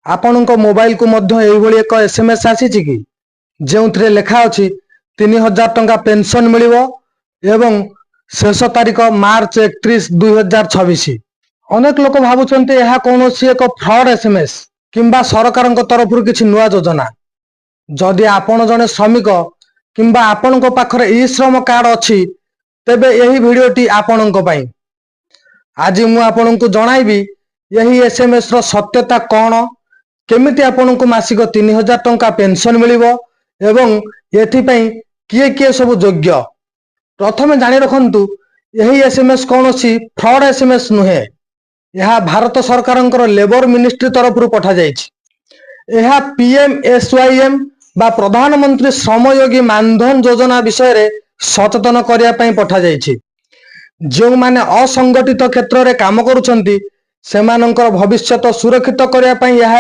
आपणको mobile को मध्य एइभଳି एक SMS आसीछि कि जेउथरे लेखा अछि 3000 टंका पेंशन मिलिवो एवं शेष तारीख मार्च 31 2026। अनेक लोक भावुचंते यह कौनसी एक फ्रॉड एसएमएस किंबा सरकार तरफ किछि नुआ योजना। जदि आपण जने श्रमिक किंबा आपणको पाखरे ई श्रम कार्ड अछि तेबे यही भिडियोटी आपणको पई। आज मु आपणको जणाइबी यही एसएमएस रो सत्यता कौन, केमिति आपणको मासिक 3000 टंका पेंशन मिलिवो एवं एथिपई किए किए सब योग्य। प्रथमे जानि रखंतु यही एसएमएस कौनसी फ्रॉड एसएमएस नुहे। यह भारत सरकार लेबर मिनिस्ट्री तरफ पठा जाइछि। यह पीएमएसवाईएम बा प्रधानमंत्री श्रमयोगी मानधन योजना विषय रे सचेतन करिया पई पठा जाइछि। जो माने असंगठित क्षेत्र रे काम करूछंती सेमानंकर भविष्यत सुरक्षित करिया पई यह